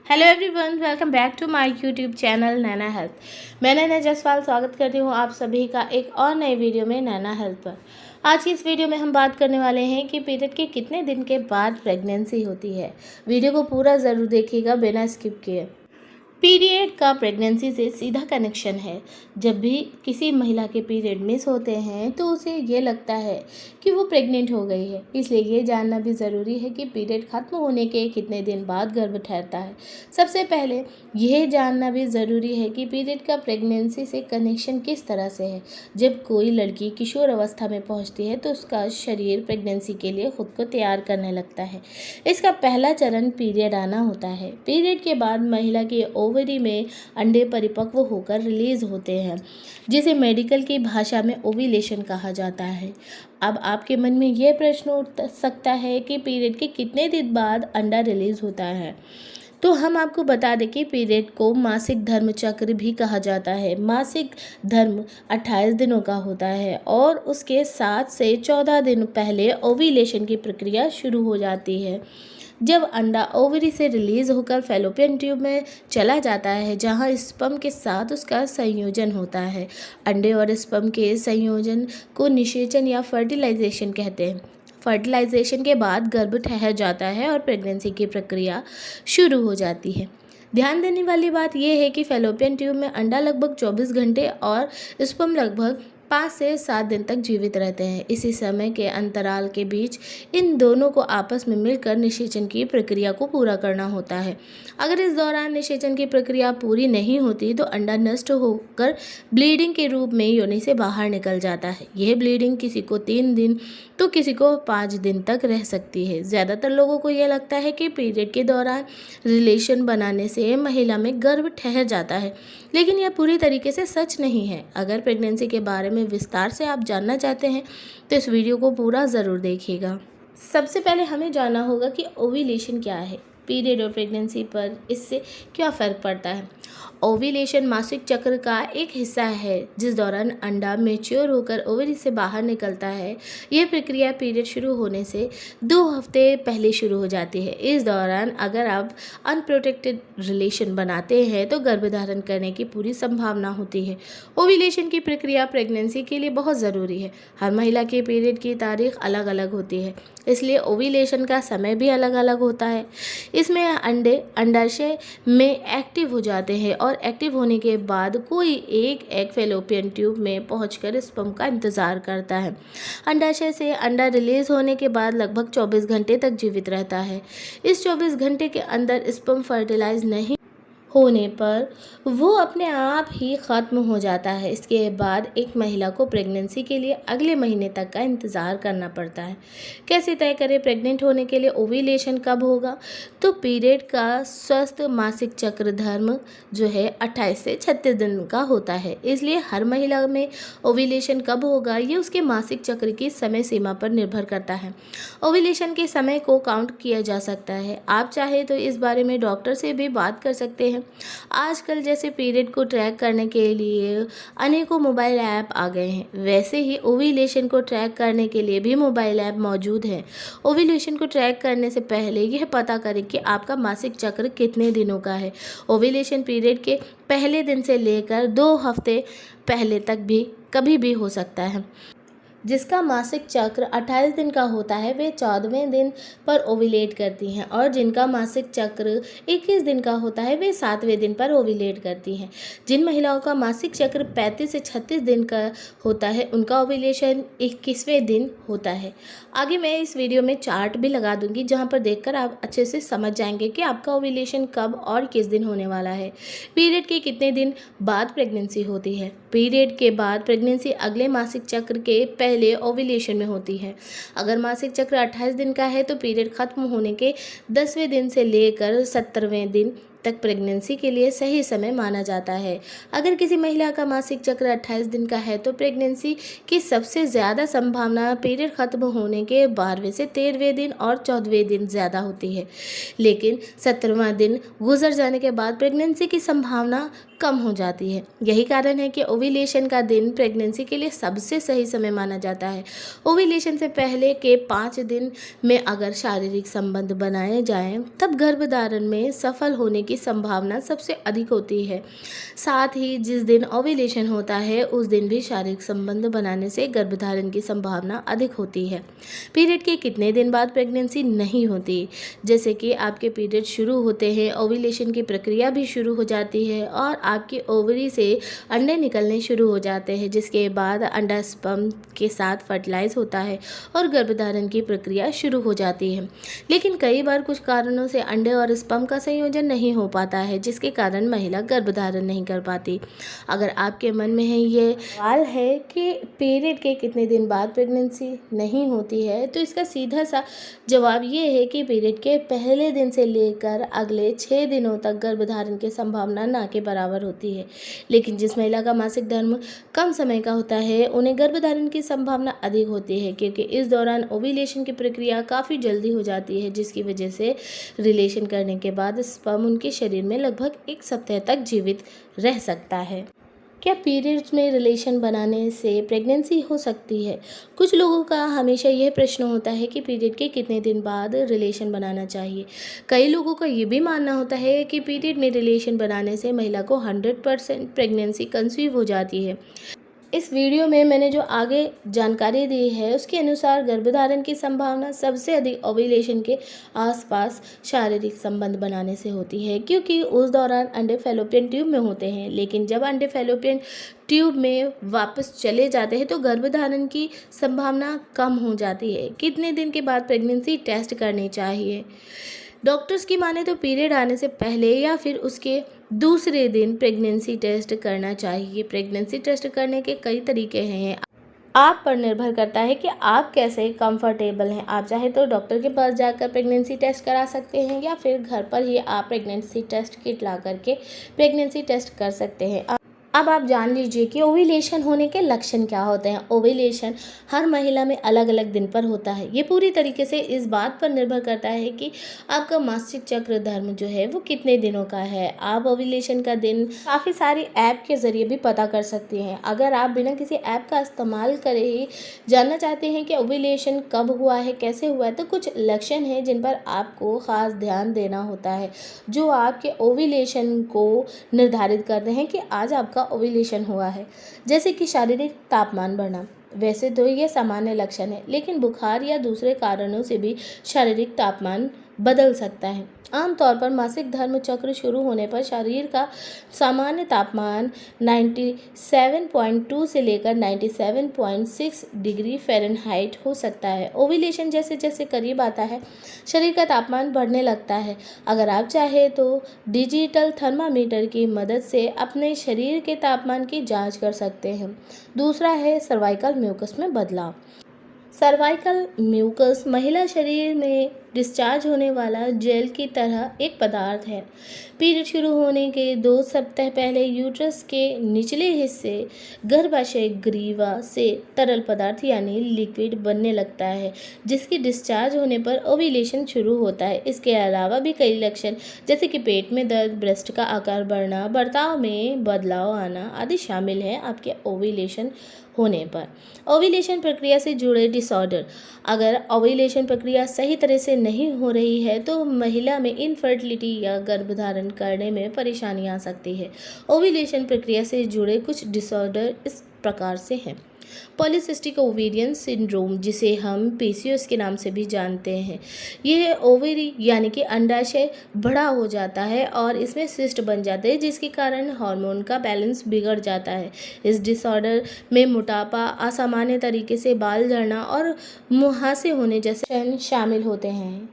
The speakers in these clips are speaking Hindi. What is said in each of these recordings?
Hello everyone, welcome back to my YouTube channel Naina health. मैं नैना जसवाल स्वागत करती हूँ आप सभी का एक और नए वीडियो में नैना हेल्थ पर। आज की इस वीडियो में हम बात करने वाले हैं कि पीरियड के कितने दिन के बाद प्रेगनेंसी होती है। वीडियो को पूरा ज़रूर देखिएगा बिना स्किप किए। पीरियड का प्रेगनेंसी से सीधा कनेक्शन है। जब भी किसी महिला के पीरियड मिस होते हैं तो उसे ये लगता है कि वो प्रेग्नेंट हो गई है। इसलिए ये जानना भी ज़रूरी है कि पीरियड ख़त्म होने के कितने दिन बाद गर्भ ठहरता है। सबसे पहले यह जानना भी ज़रूरी है कि पीरियड का प्रेगनेंसी से कनेक्शन किस तरह से है। जब कोई लड़की किशोर अवस्था में पहुंचती है तो उसका शरीर प्रेगनेंसी के लिए खुद को तैयार करने लगता है। इसका पहला चरण पीरियड आना होता है। पीरियड के बाद महिला की ओवरी में अंडे परिपक्व होकर रिलीज होते हैं, जिसे मेडिकल की भाषा में ओव्यूलेशन कहा जाता है। अब आपके मन में यह प्रश्न उठ सकता है कि पीरियड के कितने दिन बाद अंडा रिलीज होता है। तो हम आपको बता दें कि पीरियड को मासिक धर्म चक्र भी कहा जाता है। मासिक धर्म 28 दिनों का होता है और उसके 7 से 14 दिन पहले ओव्यूलेशन की प्रक्रिया शुरू हो जाती है। जब अंडा ओवरी से रिलीज होकर फैलोपियन ट्यूब में चला जाता है, जहां स्पर्म के साथ उसका संयोजन होता है। अंडे और स्पर्म के संयोजन को निषेचन या फर्टिलाइजेशन कहते हैं। फर्टिलाइजेशन के बाद गर्भ ठहर जाता है और प्रेगनेंसी की प्रक्रिया शुरू हो जाती है। ध्यान देने वाली बात यह है कि फैलोपियन ट्यूब में अंडा लगभग 24 घंटे और स्पर्म लगभग 5 से 7 दिन तक जीवित रहते हैं। इसी समय के अंतराल के बीच इन दोनों को आपस में मिलकर निषेचन की प्रक्रिया को पूरा करना होता है। अगर इस दौरान निषेचन की प्रक्रिया पूरी नहीं होती तो अंडा नष्ट होकर ब्लीडिंग के रूप में योनि से बाहर निकल जाता है। यह ब्लीडिंग किसी को 3 दिन तो किसी को 5 दिन तक रह सकती है। ज़्यादातर लोगों को यह लगता है कि पीरियड के दौरान रिलेशन बनाने से महिला में गर्भ ठहर जाता है, लेकिन यह पूरी तरीके से सच नहीं है। अगर प्रेगनेंसी के बारे में विस्तार से आप जानना चाहते हैं तो इस वीडियो को पूरा ज़रूर देखिएगा। सबसे पहले हमें जानना होगा कि ओव्यूलेशन क्या है। पीरियड और प्रेगनेंसी पर इससे क्या फ़र्क पड़ता है। ओव्यूलेशन मासिक चक्र का एक हिस्सा है जिस दौरान अंडा मैच्योर होकर ओवरी से बाहर निकलता है। यह प्रक्रिया पीरियड शुरू होने से 2 हफ्ते पहले शुरू हो जाती है। इस दौरान अगर आप अनप्रोटेक्टेड रिलेशन बनाते हैं तो गर्भधारण करने की पूरी संभावना होती है। ओव्यूलेशन की प्रक्रिया प्रेगनेंसी के लिए बहुत ज़रूरी है। हर महिला के पीरियड की तारीख अलग अलग होती है, इसलिए ओव्यूलेशन का समय भी अलग अलग होता है। इसमें अंडे अंडाशय में एक्टिव हो जाते हैं और एक्टिव होने के बाद कोई एक एग फैलोपियन ट्यूब में पहुंचकर स्पर्म का इंतज़ार करता है। अंडाशय से अंडा रिलीज होने के बाद लगभग 24 घंटे तक जीवित रहता है। इस 24 घंटे के अंदर स्पर्म फर्टिलाइज नहीं होने पर वो अपने आप ही ख़त्म हो जाता है। इसके बाद एक महिला को प्रेगनेंसी के लिए अगले महीने तक का इंतज़ार करना पड़ता है। कैसे तय करें प्रेग्नेंट होने के लिए ओव्यूलेशन कब होगा। तो पीरियड का स्वस्थ मासिक चक्र धर्म जो है 28 से 36 दिन का होता है, इसलिए हर महिला में ओव्यूलेशन कब होगा ये उसके मासिक चक्र की समय सीमा पर निर्भर करता है। ओव्यूलेशन के समय को काउंट किया जा सकता है। आप चाहे तो इस बारे में डॉक्टर से भी बात कर सकते हैं। आजकल जैसे पीरियड को ट्रैक करने के लिए अनेकों मोबाइल ऐप आ गए हैं, वैसे ही ओव्यूलेशन को ट्रैक करने के लिए भी मोबाइल ऐप मौजूद हैं। ओव्यूलेशन को ट्रैक करने से पहले यह पता करें कि आपका मासिक चक्र कितने दिनों का है। ओव्यूलेशन पीरियड के पहले दिन से लेकर 2 हफ्ते पहले तक भी कभी भी हो सकता है। जिसका मासिक चक्र 28 दिन का होता है वे 14वें दिन पर ओव्यूलेट करती हैं और जिनका मासिक चक्र 21 दिन का होता है वे 7वें दिन पर ओव्यूलेट करती हैं। जिन महिलाओं का मासिक चक्र 35 से 36 दिन का होता है उनका ओव्यूलेशन 21वें दिन होता है। आगे मैं इस वीडियो में चार्ट भी लगा दूंगी जहां पर देखकर आप अच्छे से समझ जाएंगे कि आपका ओव्यूलेशन कब और किस दिन होने वाला है। पीरियड के कितने दिन बाद प्रेगनेंसी होती है। पीरियड के बाद प्रेगनेंसी अगले मासिक चक्र के पहले ओव्यूलेशन में होती है। अगर मासिक चक्र 28 दिन का है तो पीरियड खत्म होने के 10वें दिन से लेकर 70वें दिन तक प्रेगनेंसी के लिए सही समय माना जाता है। अगर किसी महिला का मासिक चक्र 28 दिन का है तो प्रेगनेंसी की सबसे ज़्यादा संभावना पीरियड खत्म होने के 12वें से 13वें दिन और 14वें दिन ज़्यादा होती है, लेकिन 17वां दिन गुजर जाने के बाद प्रेगनेंसी की संभावना कम हो जाती है। यही कारण है कि ओव्यूलेशन का दिन प्रेगनेंसी के लिए सबसे सही समय माना जाता है। ओव्यूलेशन से पहले के 5 दिन में अगर शारीरिक संबंध बनाए जाएं तब गर्भधारण में सफल होने की की संभावना सबसे अधिक होती है। साथ ही जिस दिन ओव्यूलेशन होता है उस दिन भी शारीरिक संबंध बनाने से गर्भधारण की संभावना अधिक होती है। पीरियड के कितने दिन बाद प्रेगनेंसी नहीं होती? जैसे कि आपके पीरियड शुरू होते हैं, ओव्यूलेशन की प्रक्रिया भी शुरू हो जाती है और आपकी ओवरी से अंडे निकलने शुरू हो जाते हैं, जिसके बाद अंडा स्पर्म के साथ फर्टिलाइज होता है और गर्भधारण की प्रक्रिया शुरू हो जाती है। लेकिन कई बार कुछ कारणों से अंडे और स्पर्म का संयोजन नहीं हो पाता है, जिसके कारण महिला गर्भधारण नहीं कर पाती। अगर आपके मन में ये सवाल है कि पीरियड के कितने दिन बाद प्रेगनेंसी नहीं होती है, तो इसका सीधा सा जवाब ये है कि पीरियड के पहले दिन से लेकर अगले 6 दिनों तक गर्भधारण की संभावना ना के बराबर होती है। लेकिन जिस महिला का मासिक धर्म कम समय का होता है उन्हें गर्भधारण की संभावना अधिक होती है, क्योंकि इस दौरान ओव्यूलेशन की प्रक्रिया काफ़ी जल्दी हो जाती है, जिसकी वजह से रिलेशन करने के बाद स्पर्म उनके शरीर में लगभग 1 सप्ताह तक जीवित रह सकता है। क्या पीरियड्स में रिलेशन बनाने से प्रेगनेंसी हो सकती है? कुछ लोगों का हमेशा यह प्रश्न होता है कि पीरियड के कितने दिन बाद रिलेशन बनाना चाहिए। कई लोगों का ये भी मानना होता है कि पीरियड में रिलेशन बनाने से महिला को 100% प्रेगनेंसी कंसीव हो जाती है। इस वीडियो में मैंने जो आगे जानकारी दी है उसके अनुसार गर्भधारण की संभावना सबसे अधिक ओव्यूलेशन के आसपास शारीरिक संबंध बनाने से होती है, क्योंकि उस दौरान अंडे फैलोपियन ट्यूब में होते हैं। लेकिन जब अंडे फैलोपियन ट्यूब में वापस चले जाते हैं तो गर्भधारण की संभावना कम हो जाती है। कितने दिन के बाद प्रेगनेंसी टेस्ट करनी चाहिए? डॉक्टर्स की माने तो पीरियड आने से पहले या फिर उसके दूसरे दिन प्रेगनेंसी टेस्ट करना चाहिए। प्रेगनेंसी टेस्ट करने के कई तरीके हैं, आप पर निर्भर करता है कि आप कैसे कंफर्टेबल हैं। आप चाहे तो डॉक्टर के पास जाकर प्रेगनेंसी टेस्ट करा सकते हैं या फिर घर पर ही आप प्रेगनेंसी टेस्ट किट ला करके प्रेगनेंसी टेस्ट कर सकते हैं। अब आप जान लीजिए कि ओव्यूलेशन होने के लक्षण क्या होते हैं। ओव्यूलेशन हर महिला में अलग अलग दिन पर होता है। ये पूरी तरीके से इस बात पर निर्भर करता है कि आपका मासिक चक्र धर्म जो है वो कितने दिनों का है। आप ओव्यूलेशन का दिन काफ़ी सारी ऐप के ज़रिए भी पता कर सकते हैं। अगर आप बिना किसी ऐप का इस्तेमाल करे ही जानना चाहते हैं कि ओव्यूलेशन कब हुआ है, कैसे हुआ है, तो कुछ लक्षण हैं जिन पर आपको ख़ास ध्यान देना होता है, जो आपके ओव्यूलेशन को निर्धारित करते हैं कि आज आपका ओव्यूलेशन हुआ है। जैसे कि शारीरिक तापमान बढ़ना। वैसे तो ये सामान्य लक्षण है, लेकिन बुखार या दूसरे कारणों से भी शारीरिक तापमान बदल सकता है। आमतौर पर मासिक धर्म चक्र शुरू होने पर शरीर का सामान्य तापमान 97.2 से लेकर 97.6 डिग्री फ़ारेनहाइट हो सकता है। ओव्यूलेशन जैसे जैसे करीब आता है शरीर का तापमान बढ़ने लगता है। अगर आप चाहें तो डिजिटल थर्मामीटर की मदद से अपने शरीर के तापमान की जांच कर सकते हैं। दूसरा है सर्वाइकल म्यूकस में बदलाव। सर्वाइकल म्यूकस महिला शरीर में डिस्चार्ज होने वाला जेल की तरह एक पदार्थ है। पीरियड शुरू होने के 2 सप्ताह पहले यूट्रस के निचले हिस्से गर्भाशय ग्रीवा से तरल पदार्थ यानी लिक्विड बनने लगता है, जिसकी डिस्चार्ज होने पर ओव्यूलेशन शुरू होता है। इसके अलावा भी कई लक्षण जैसे कि पेट में दर्द, ब्रेस्ट का आकार बढ़ना, बर्ताव में बदलाव आना आदि शामिल हैं आपके ओव्यूलेशन होने पर। ओव्यूलेशन प्रक्रिया से जुड़े डिसऑर्डर। अगर ओव्यूलेशन प्रक्रिया सही तरह से नहीं हो रही है तो महिला में इनफर्टिलिटी या गर्भधारण करने में परेशानी आ सकती है। ओव्यूलेशन प्रक्रिया से जुड़े कुछ डिसऑर्डर इस प्रकार से हैं। पॉलीसिस्टिक ओवेरियन सिंड्रोम, जिसे हम पीसीओएस के नाम से भी जानते हैं। यह ओवेरी यानी कि अंडाशय बड़ा हो जाता है और इसमें सिस्ट बन जाते हैं, जिसके कारण हार्मोन का बैलेंस बिगड़ जाता है। इस डिसऑर्डर में मोटापा, असामान्य तरीके से बाल झड़ना और मुहासे होने जैसे लक्षण शामिल होते हैं।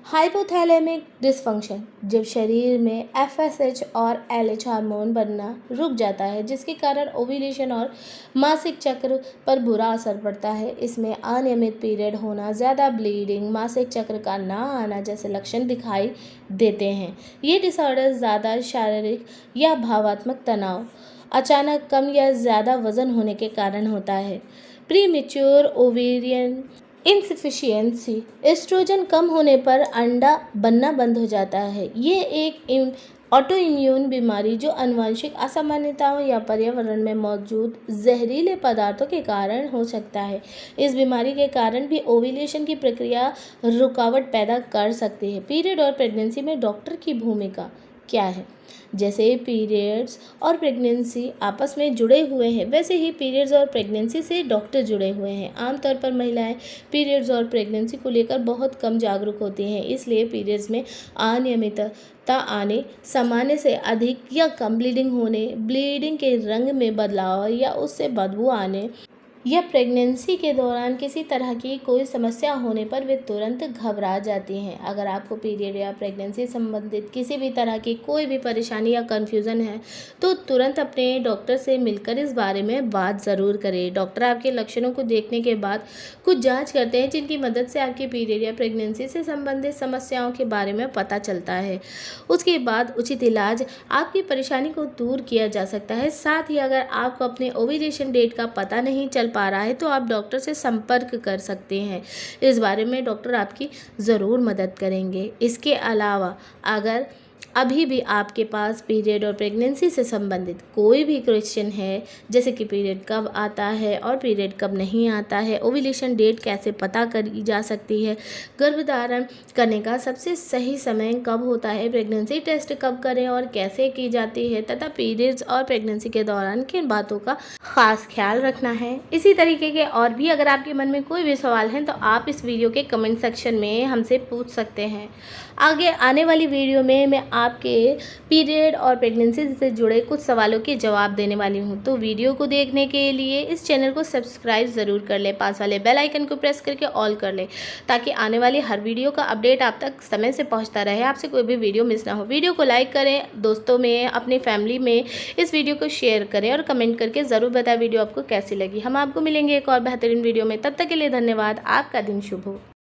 हाइपोथैलेमिक डिसफंक्शन, जब शरीर में एफएसएच और एलएच हार्मोन बनना रुक जाता है, जिसके कारण ओव्यूलेशन और मासिक चक्र पर बुरा असर पड़ता है। इसमें अनियमित पीरियड होना, ज़्यादा ब्लीडिंग, मासिक चक्र का ना आना जैसे लक्षण दिखाई देते हैं। ये डिसऑर्डर ज़्यादा शारीरिक या भावात्मक तनाव, अचानक कम या ज़्यादा वजन होने के कारण होता है। प्रीमेच्योर ओवेरियन इनसफिशियंसी, एस्ट्रोजन कम होने पर अंडा बनना बंद हो जाता है। ये एक ऑटो इम्यून बीमारी जो आनुवंशिक असामान्यताओं या पर्यावरण में मौजूद जहरीले पदार्थों के कारण हो सकता है। इस बीमारी के कारण भी ओव्यूलेशन की प्रक्रिया रुकावट पैदा कर सकती है। पीरियड और प्रेगनेंसी में डॉक्टर की भूमिका। क्या है। जैसे पीरियड्स और प्रेगनेंसी आपस में जुड़े हुए हैं, वैसे ही पीरियड्स और प्रेगनेंसी से डॉक्टर जुड़े हुए हैं। आमतौर पर महिलाएं पीरियड्स और प्रेगनेंसी को लेकर बहुत कम जागरूक होती हैं, इसलिए पीरियड्स में अनियमितता आने, सामान्य से अधिक या कम ब्लीडिंग होने, ब्लीडिंग के रंग में बदलाव या उससे बदबू आने या प्रेगनेंसी के दौरान किसी तरह की कोई समस्या होने पर वे तुरंत घबरा जाती हैं। अगर आपको पीरियड या प्रेगनेंसी संबंधित किसी भी तरह की कोई भी परेशानी या कन्फ्यूज़न है तो तुरंत अपने डॉक्टर से मिलकर इस बारे में बात ज़रूर करें। डॉक्टर आपके लक्षणों को देखने के बाद कुछ जांच करते हैं जिनकी मदद से आपकी पीरियड या प्रेगनेंसी से संबंधित समस्याओं के बारे में पता चलता है। उसके बाद उचित इलाज आपकी परेशानी को दूर किया जा सकता है। साथ ही अगर आपको अपने ओव्यूलेशन डेट का पता नहीं चल पा रहा है तो आप डॉक्टर से संपर्क कर सकते हैं। इस बारे में डॉक्टर आपकी ज़रूर मदद करेंगे। इसके अलावा अगर अभी भी आपके पास पीरियड और प्रेगनेंसी से संबंधित कोई भी क्वेश्चन है, जैसे कि पीरियड कब आता है और पीरियड कब नहीं आता है, ओव्यूलेशन डेट कैसे पता करी जा सकती है, गर्भधारण करने का सबसे सही समय कब होता है, प्रेगनेंसी टेस्ट कब करें और कैसे की जाती है, तथा पीरियड्स और प्रेगनेंसी के दौरान किन बातों का खास ख्याल रखना है, इसी तरीके के और भी अगर आपके मन में कोई भी सवाल हैं तो आप इस वीडियो के कमेंट सेक्शन में हमसे पूछ सकते हैं। आगे आने वाली वीडियो में मैं आपके पीरियड और प्रेगनेंसी से जुड़े कुछ सवालों के जवाब देने वाली हूं, तो वीडियो को देखने के लिए इस चैनल को सब्सक्राइब ज़रूर कर लें, पास वाले बेल आइकन को प्रेस करके ऑल कर लें ताकि आने वाली हर वीडियो का अपडेट आप तक समय से पहुंचता रहे, आपसे कोई भी वीडियो मिस ना हो। वीडियो को लाइक करें, दोस्तों में, अपनी फैमिली में इस वीडियो को शेयर करें और कमेंट करके ज़रूर बताएं वीडियो आपको कैसी लगी। हम आपको मिलेंगे एक और बेहतरीन वीडियो में, तब तक के लिए धन्यवाद। आपका दिन शुभ हो।